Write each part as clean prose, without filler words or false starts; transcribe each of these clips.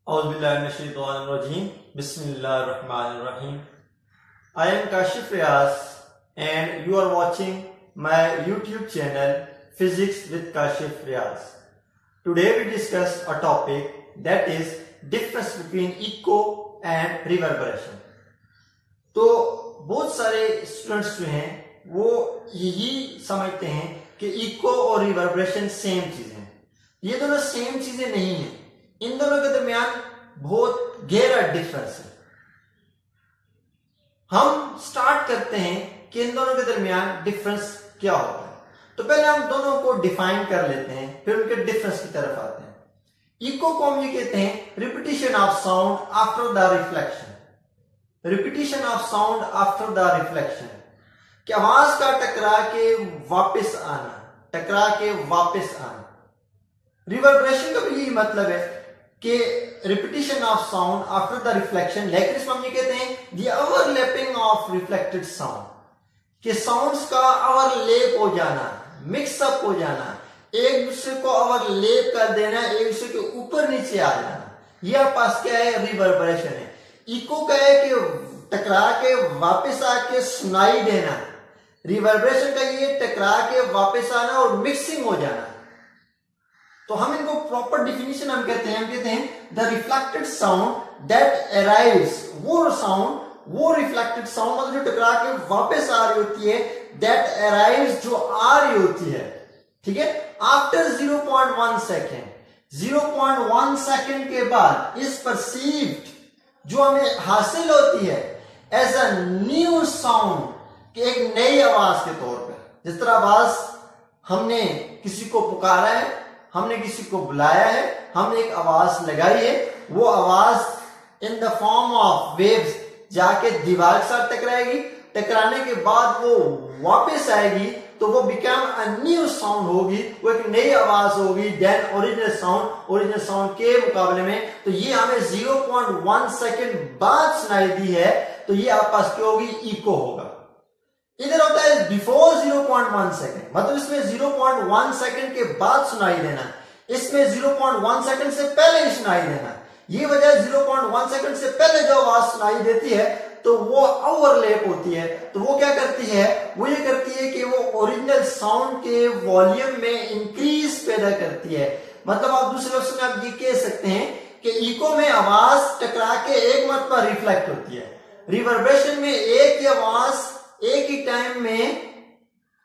Auzubillahiminash-shaytanir-rajim. Bismillahir-rahmanir-rahim. I am Kashif Riaz and you are watching my YouTube channel Physics with Kashif Riaz. Today we discuss a topic that is difference between echo and reverberation. तो बहुत सारे students जो हैं वो यही समझते हैं कि इको और रिवर्बरेशन सेम चीजें हैं। ये दोनों सेम चीजें नहीं हैं। इन दोनों के दरमियान बहुत गहरा डिफरेंस है। हम स्टार्ट करते हैं कि इन दोनों के दरमियान डिफरेंस क्या होता है। तो पहले हम दोनों को डिफाइन कर लेते हैं, फिर उनके डिफरेंस की तरफ आते हैं। इको को हम ये कहते हैं repetition of sound after the reflection. Repetition of sound after the reflection, कि आवाज का टकरा के वापस आना, टकरा के वापस आना। रिवर्बरेशन का भी यही मतलब है कि repetition of sound after the reflection, लेकिन इसमें हम ये कहते हैं the overlapping of reflected sound, कि साउंड्स का ओवरलैप हो जाना, मिक्सअप हो जाना, एक दूसरे को ओवरलैप कर देना, एक दूसरे के ऊपर नीचे आ जाना। ये आपके पास क्या है? रिवर्बरेशन है। इको का है कि टकरा के वापस आके सुनाई देना। रिवर्बरेशन का ये टकरा के वापस आना और मिक्सिंग हो जाना। तो हम इनको प्रॉपर डिफिनेशन हम कहते हैं the reflected sound that arrives, वो साउंड, वो रिफ्लेक्टेड साउंड मतलब जो टकरा के वापस आ रही होती है, दैट अराइव्स, जो आ रही होती है, ठीक है, आफ्टर 0.1 सेकेंड। 0.1 सेकेंड के बाद इस परसीव्ड, जो हमें हासिल होती है एज अ न्यू साउंड, कि एक नई आवाज के तौर पर। जिस तरह आवाज हमने किसी को पुकारा है, हमने किसी को बुलाया है, हमने एक आवाज लगाई है, वो आवाज in the form of waves जाके दीवार के साथ टकराएगी, टकराने के बाद वो वापस आएगी, तो वो बिकम अ न्यू साउंड होगी, वो एक नई आवाज होगी then original sound, original sound के मुकाबले में। तो ये हमें 0.1 सेकेंड बाद सुनाई दी है, तो ये आपके पास क्या होगी? इको होगा। इधर होता है बिफोर 0.1 सेकेंड, मतलब इसमें 0.1 सेकेंड के बाद सुनाई देना, इसमें 0.1 सेकेंड से पहले ही सुनाई देना। ये वजह 0.1 सेकेंड से पहले जो आवाज सुनाई देती है तो वो ओवरलैप होती है। तो वो क्या करती है? वो ये करती है कि वो ओरिजिनल साउंड के वॉल्यूम में इंक्रीज पैदा करती है। मतलब आप दूसरे लफ्ज़ में आप ये कह सकते हैं कि इको में आवाज टकरा के एक मरतबा रिफ्लेक्ट होती है, रिवर्बरेशन में एक ही आवाज एक ही टाइम में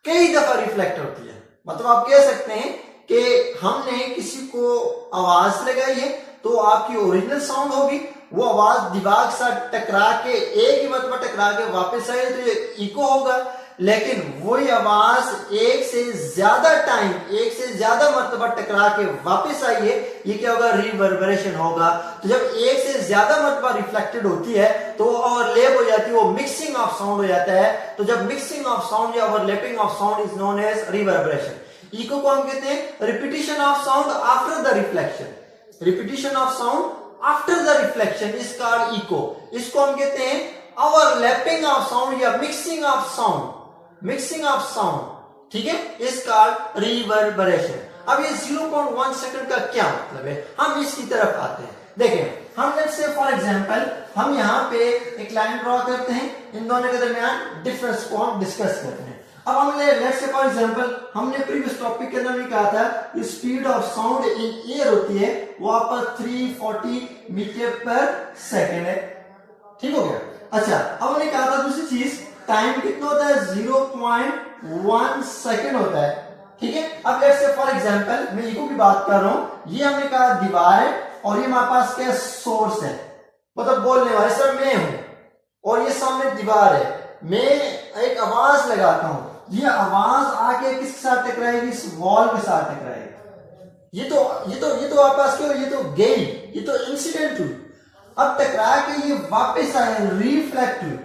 कई दफा रिफ्लेक्ट होती है। मतलब आप कह सकते हैं कि हमने किसी को आवाज लगाई है तो आपकी ओरिजिनल साउंड होगी, वो आवाज दीवार के साथ टकरा के एक ही मरतबा टकरा के वापस आई तो ये इको होगा। लेकिन वही आवाज एक से ज्यादा टाइम, एक से ज्यादा मरतबा टकरा के वापस आई है, ये क्या होगा? रिवर्बरेशन होगा। तो जब एक से ज्यादा मरतबा रिफ्लेक्टेड होती है तो ओवरलैप हो जाती है, वो मिक्सिंग ऑफ साउंड हो जाता है। तो जब मिक्सिंग ऑफ साउंड या overlapping of sound is known as reverberation. Echo को हम कहते हैं repetition of sound after the reflection. Repetition of sound after the reflection is called echo. इसको हम कहते हैं ओवरलैपिंग ऑफ साउंड या mixing of sound, mixing of sound, ठीक है, इज कॉल्ड रिवर्बरेशन। अब ये 0.1 सेकंड का क्या मतलब है? हम इसकी तरफ आते हैं। देखें, हम लेट्स से फॉर एग्जांपल हम यहाँ पे एक लाइन ड्रॉ करते हैं, इन दोनों के दरमियान डिफरेंस को हम डिस्कस करते हैं। अब हमने लेट्स से फॉर एग्जांपल हमने प्रीवियस टॉपिक के अंदर भी कहा था कि speed of sound in air होती है वो आपका 340 मीटर पर सेकेंड है, ठीक हो गया। अच्छा, अब हमने कहा था दूसरी चीज, टाइम कितना होता है? 0.1 सेकेंड होता है, ठीक है। अब लेट्स से फॉर एग्जांपल मैं इको की बात कर रहा हूं, ये हमने कहा दीवार है और ये हमारे पास क्या सोर्स है, मतलब बोलने वाले, सर मैं हूं और ये सामने दीवार है। मैं एक आवाज लगाता हूं, ये आवाज आके किसके साथ टकराएगी? इस वॉल के साथ टकराएगी। ये तो आपके पास क्या? ये तो गई, ये तो इंसिडेंट हुई। अब टकरा के ये वापस आए, रिफ्लेक्ट हुई।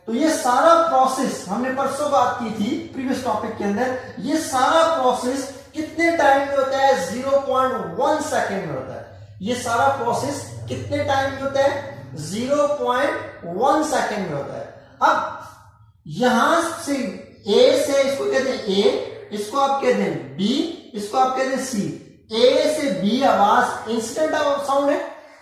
तो ये सारा प्रोसेस हमने परसों बात की थी प्रीवियस टॉपिक के अंदर, ये सारा प्रोसेस कितने टाइम में होता है? 0.1 सेकेंड में होता है। ये सारा प्रोसेस कितने टाइम में होता है? 0.1 सेकेंड में होता है। अब यहां से ए से, इसको कहते हैं ए, इसको आप कहते हैं बी, इसको आप कहते हैं सी। ए से बी आवाज इंस्टेंट साउंड है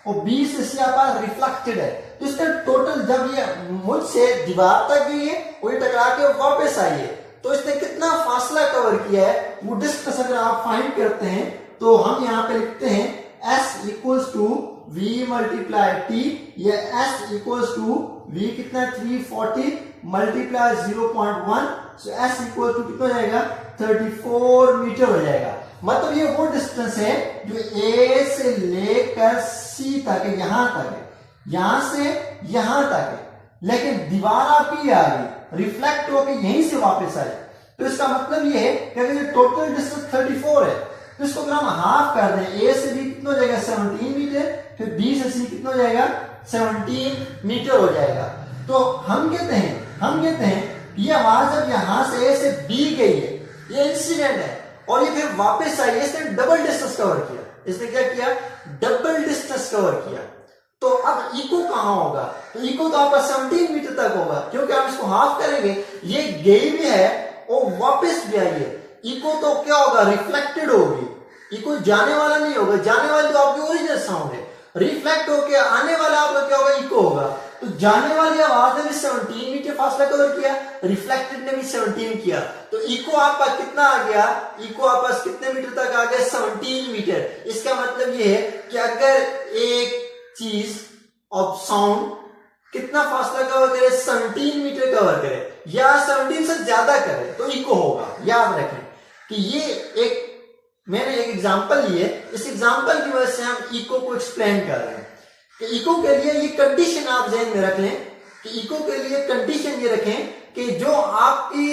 और बी से सी आपका रिफ्लेक्टेड है, तो इसका टोटल जब ये मुझसे दीवार तक गई है और ये टकरा के वापस आई है, तो इसने कितना फासला कवर किया है वो डिस्टेंस अगर आप फाइंड करते हैं तो हम यहाँ पे लिखते हैं S equals to V multiply T, या S इक्वल्स टू V कितना 340 multiply 0.1, so S equal to कितना हो जाएगा 34 मीटर हो जाएगा। मतलब ये वो डिस्टेंस है जो A से लेकर C तक है, यहां तक है, यहां से यहां तक है, लेकिन दीवार आपकी आ गई रिफ्लेक्ट होकर यहीं से वापस आई। तो इसका मतलब ये है कि अगर ये टोटल डिस्टेंस 34 है तो इसको अगर हम हाफ कर दें, A से B कितना हो जाएगा 17 मीटर, फिर B से C कितना हो जाएगा 17 मीटर हो जाएगा। तो हम कहते हैं ये आवाज जब यहां से A से B गई है, ये इंसिडेंट है, और ये फिर वापस आई है, इसने डबल डिस्टेंस कवर किया। इसने क्या किया? डबल डिस्टेंस कवर किया। तो अब इको कहां होगा? तो इको तो आपका 17 मीटर तक होगा, क्योंकि आप इसको हाफ करेंगे, ये गई भी है और वापस भी आई है। इको तो क्या होगा? रिफ्लेक्टेड होगी। इको जाने वाला नहीं होगा, जाने वाली तो आपकी ओरिजिनल साउंड है, रिफ्लेक्ट होके आने वाला आपका क्या होगा? इको होगा। तो जाने वाली आवाज ने भी 17 मीटर फासला कवर किया, रिफ्लेक्टेड ने भी 17 किया, तो इको आपका कितना आ गया? इको आपका कितने मीटर तक आ गया? 17 मीटर। इसका मतलब ये है कि अगर एक चीज ऑफ साउंड कितना फासला कवर करे? 17 मीटर कवर करे या 17 से ज्यादा करे तो इको होगा। याद रखें कि ये मैंने एक एग्जांपल लिए, इस एग्जांपल की वजह से हम इको को एक्सप्लेन कर रहे हैं कि इको के लिए ये कंडीशन आप ध्यान में रख लें कि इको के लिए कंडीशन ये रखें कि जो आपकी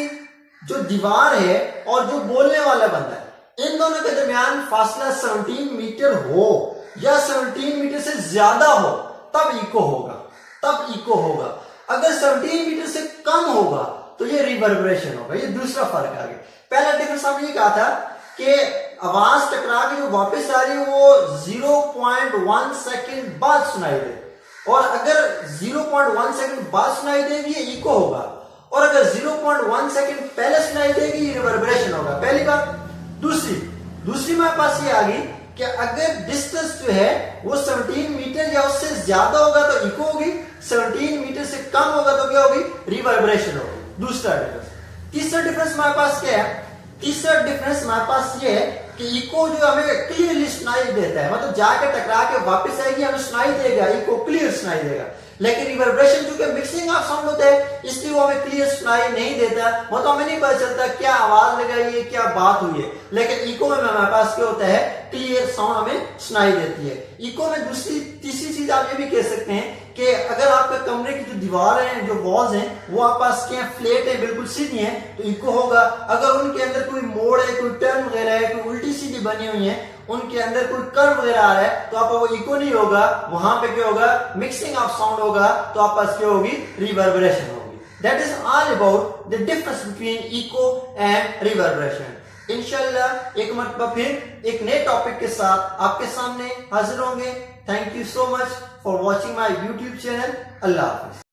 जो दीवार है और जो बोलने वाला बंदा है, इन दोनों के दरमियान फासला 17 मीटर हो या 17 मीटर से ज्यादा हो तब इको होगा। अगर 17 मीटर से कम होगा तो ये रिवर्बरेशन होगा। ये दूसरा फर्क आ गया। पहला डिफरेंस हमने ये कहा था कि आवाज टकरा के जो वापस आ रही है वो 0.1 सेकंड बाद सुनाई दे, और अगर 0.1 सेकंड बाद सुनाई देगी ये इको होगा, और अगर 0.1 सेकंड पहले सुनाई देगी ये रिवर्बरेशन होगा। पहली बात। दूसरी हमारे पास ये आ गई कि अगर डिस्टेंस जो है वो 17 मीटर या उससे ज्यादा होगा तो इको होगी, 17 मीटर से कम होगा तो क्या होगी? रिवर्बरेशन होगी। दूसरा डिफरेंस। तीसरा डिफरेंस हमारे पास क्या है? तीसरा डिफरेंस हमारे पास ये है कि इको जो हमें क्लियरली सुनाई देता है, मतलब जाके टकरा के वापस आएगी, हमें सुनाई देगा, इको क्लियर सुनाई देगा। लेकिन रिवर्बरेशन चूंकि मिक्सिंग ऑफ साउंड होता है इसलिए वो हमें क्लियर सुनाई नहीं देता, वो तो हमें नहीं पता चलता क्या आवाज लगाई है, क्या बात हुई है। लेकिन इको में हमारे पास क्या होता है? क्लियर साउंड हमें सुनाई देती है। इको में तीसरी चीज आप ये भी कह सकते हैं कि अगर आपके कमरे की जो दीवार है, जो वॉल्स हैं, वो आप पास क्या फ्लैट है, बिल्कुल सीधी है, तो इको होगा। अगर उनके अंदर कोई मोड़ है, कोई टर्न वगैरह है, कोई उल्टी सीधी बनी हुई है, उनके अंदर कोई कर्व वगैरह आ रहा है, तो आपका वो इको नहीं होगा, वहां पे क्या होगा? मिक्सिंग ऑफ साउंड होगा, तो आप पास क्या होगी? रिवर्बरेशन होगी। That is all about the difference between echo and reverberation. इंशाल्लाह एक मरतबा फिर एक नए टॉपिक के साथ आपके सामने हाजिर होंगे। Thank you so much for watching my YouTube channel. Allah Hafiz.